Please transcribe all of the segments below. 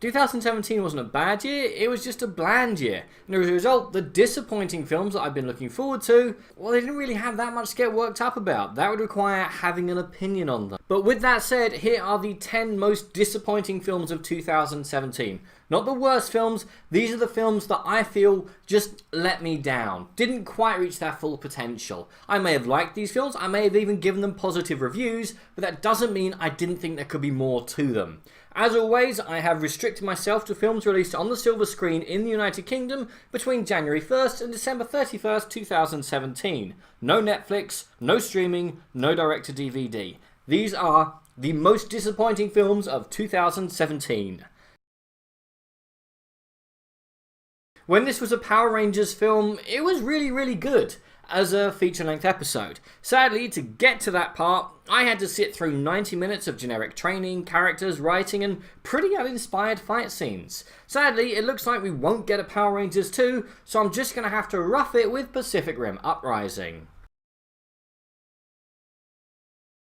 2017 wasn't a bad year, it was just a bland year. And as a result, the disappointing films that I've been looking forward to, well, they didn't really have that much to get worked up about. That would require having an opinion on them. But with that said, here are the 10 most disappointing films of 2017. Not the worst films, these are the films that I feel just let me down. Didn't quite reach their full potential. I may have liked these films, I may have even given them positive reviews, but that doesn't mean I didn't think there could be more to them. As always, I have restricted myself to films released on the silver screen in the United Kingdom between January 1st and December 31st, 2017. No Netflix, no streaming, no direct-to-DVD. These are the most disappointing films of 2017. When this was a Power Rangers film, it was really good as a feature-length episode. Sadly, to get to that part, I had to sit through 90 minutes of generic training, characters, writing, and pretty uninspired fight scenes. Sadly, it looks like we won't get a Power Rangers 2, so I'm just going to have to rough it with Pacific Rim Uprising.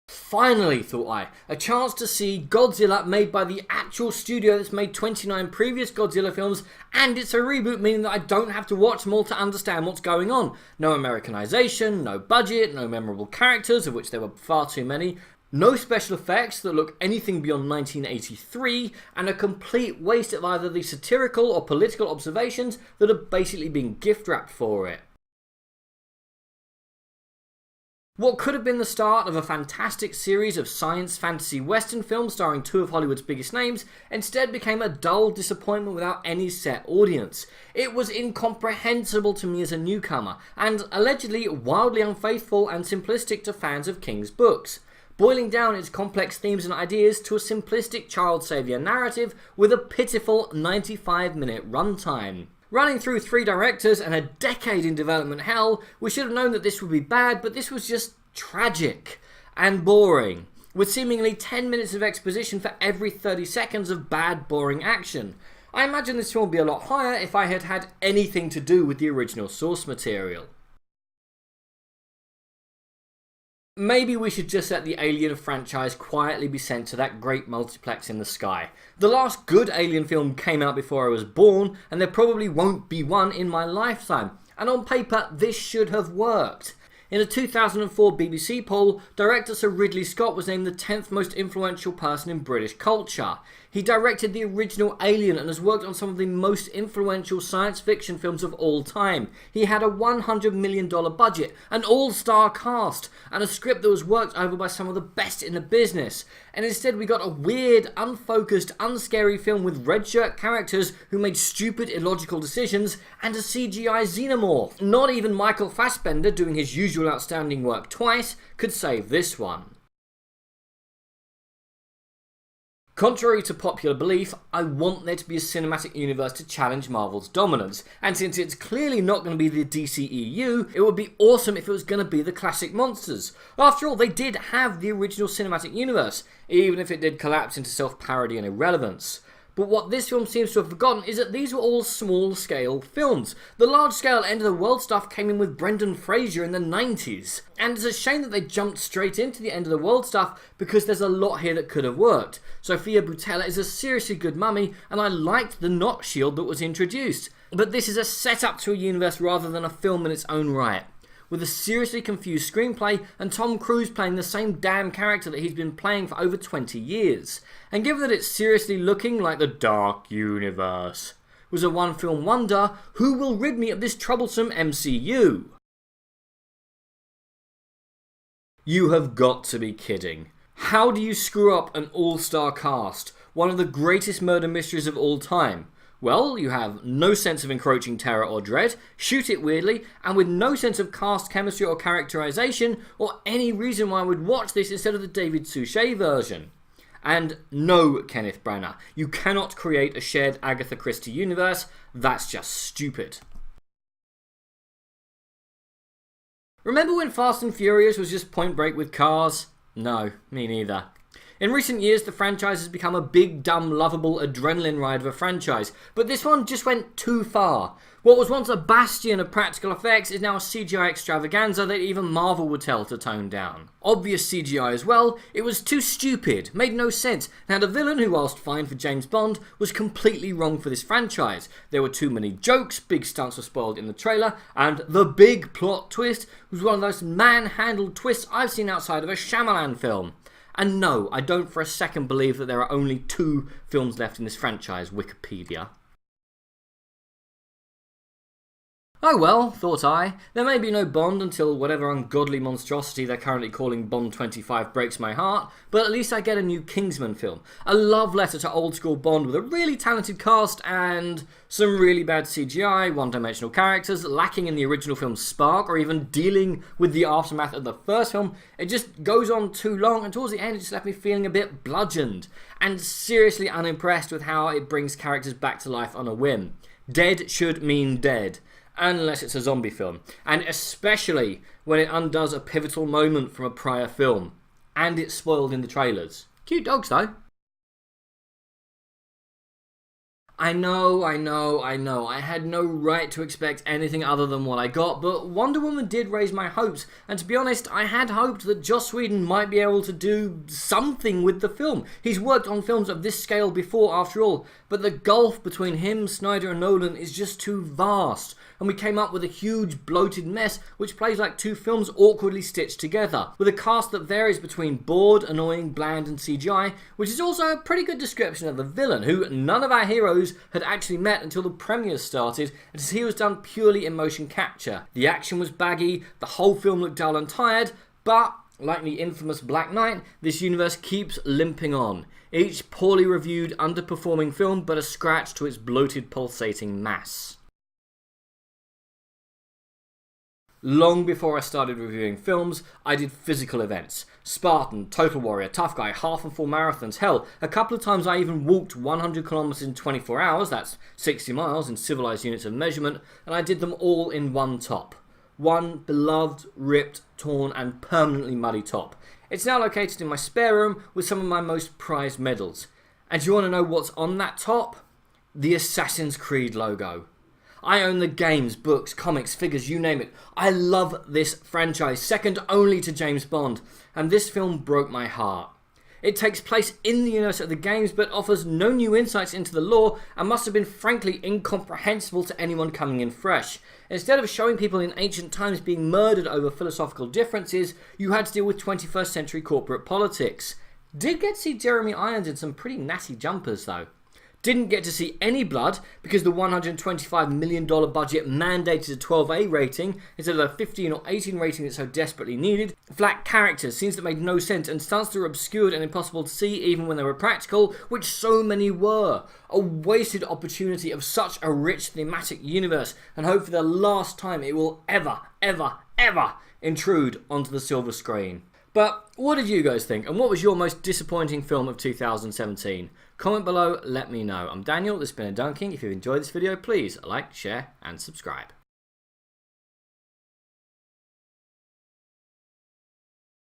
Finally, thought I, a chance to see Godzilla made by the actual studio that's made 29 previous Godzilla films, and it's a reboot, meaning that I don't have to watch them all to understand what's going on. No Americanization, no budget, no memorable characters, of which there were far too many, no special effects that look anything beyond 1983, and a complete waste of either the satirical or political observations that have basically been gift-wrapped for it. What could have been the start of a fantastic series of science fantasy western films starring two of Hollywood's biggest names instead became a dull disappointment without any set audience. It was incomprehensible to me as a newcomer, and allegedly wildly unfaithful and simplistic to fans of King's books, boiling down its complex themes and ideas to a simplistic child saviour narrative with a pitiful 95-minute runtime. Running through 3 directors and a decade in development hell, we should have known that this would be bad, but this was just tragic and boring, with seemingly 10 minutes of exposition for every 30 seconds of bad, boring action. I imagine this film would be a lot higher if I had had anything to do with the original source material. Maybe we should just let the Alien franchise quietly be sent to that great multiplex in the sky. The last good Alien film came out before I was born, and there probably won't be one in my lifetime. And on paper, this should have worked. In a 2004 BBC poll, director Sir Ridley Scott was named the 10th most influential person in British culture. He directed the original Alien and has worked on some of the most influential science fiction films of all time. He had a $100 million budget, an all-star cast, and a script that was worked over by some of the best in the business. And instead we got a weird, unfocused, unscary film with red shirt characters who made stupid, illogical decisions and a CGI xenomorph. Not even Michael Fassbender, doing his usual outstanding work twice, could save this one. Contrary to popular belief, I want there to be a cinematic universe to challenge Marvel's dominance, and since it's clearly not going to be the DCEU, it would be awesome if it was going to be the classic monsters. After all, they did have the original cinematic universe, even if it did collapse into self-parody and irrelevance. But what this film seems to have forgotten is that these were all small-scale films. The large-scale end-of-the-world stuff came in with Brendan Fraser in the 90s. And it's a shame that they jumped straight into the end-of-the-world stuff because there's a lot here that could have worked. Sofia Boutella is a seriously good mummy, and I liked the knot shield that was introduced. But this is a setup to a universe rather than a film in its own right, with a seriously confused screenplay and Tom Cruise playing the same damn character that he's been playing for over 20 years. And given that it's seriously looking like the Dark Universe was a one-film wonder, who will rid me of this troublesome MCU? You have got to be kidding. How do you screw up an all-star cast, one of the greatest murder mysteries of all time? Well, you have no sense of encroaching terror or dread, shoot it weirdly, and with no sense of cast chemistry or characterization, or any reason why I would watch this instead of the David Suchet version. And no, Kenneth Branagh, you cannot create a shared Agatha Christie universe. That's just stupid. Remember when Fast and Furious was just Point Break with cars? No, me neither. In recent years, the franchise has become a big, dumb, lovable adrenaline ride of a franchise, but this one just went too far. What was once a bastion of practical effects is now a CGI extravaganza that even Marvel would tell to tone down. Obvious CGI as well, it was too stupid, made no sense, and had a villain who, whilst fine for James Bond, was completely wrong for this franchise. There were too many jokes, big stunts were spoiled in the trailer, and the big plot twist was one of the most man-handled twists I've seen outside of a Shyamalan film. And no, I don't for a second believe that there are only 2 films left in this franchise, Wikipedia. Oh well, thought I, there may be no Bond until whatever ungodly monstrosity they're currently calling Bond 25 breaks my heart, but at least I get a new Kingsman film. A love letter to old school Bond with a really talented cast and some really bad CGI, one-dimensional characters, lacking in the original film's spark, or even dealing with the aftermath of the first film. It just goes on too long, and towards the end it just left me feeling a bit bludgeoned, and seriously unimpressed with how it brings characters back to life on a whim. Dead should mean dead. Unless it's a zombie film, and especially when it undoes a pivotal moment from a prior film, and it's spoiled in the trailers. Cute dogs though. I know, I had no right to expect anything other than what I got, but Wonder Woman did raise my hopes, and to be honest, I had hoped that Joss Whedon might be able to do something with the film. He's worked on films of this scale before, after all, but the gulf between him, Snyder and Nolan is just too vast, and we came up with a huge bloated mess which plays like 2 films awkwardly stitched together, with a cast that varies between bored, annoying, bland and CGI, which is also a pretty good description of the villain, who none of our heroes had actually met until the premiere started, as he was done purely in motion capture. The action was baggy, the whole film looked dull and tired, but like the infamous Black Knight, this universe keeps limping on. Each poorly reviewed, underperforming film but a scratch to its bloated, pulsating mass. Long before I started reviewing films, I did physical events. Spartan, Total Warrior, Tough Guy, half and full marathons. Hell, a couple of times I even walked 100 kilometers in 24 hours, that's 60 miles in civilized units of measurement, and I did them all in one top. One beloved, ripped, torn and permanently muddy top. It's now located in my spare room with some of my most prized medals. And do you want to know what's on that top? The Assassin's Creed logo. I own the games, books, comics, figures, you name it. I love this franchise, second only to James Bond, and this film broke my heart. It takes place in the universe of the games, but offers no new insights into the lore, and must have been frankly incomprehensible to anyone coming in fresh. Instead of showing people in ancient times being murdered over philosophical differences, you had to deal with 21st century corporate politics. Did get to see Jeremy Irons in some pretty natty jumpers though. Didn't get to see any blood because the $125 million budget mandated a 12A rating instead of a 15 or 18 rating that so desperately needed. Flat characters, scenes that made no sense, and stunts that were obscured and impossible to see even when they were practical, which so many were. A wasted opportunity of such a rich thematic universe, and hope for the last time it will ever intrude onto the silver screen. But what did you guys think, and what was your most disappointing film of 2017? Comment below, let me know. I'm Daniel, this has been A Dunking. If you've enjoyed this video, please like, share and subscribe.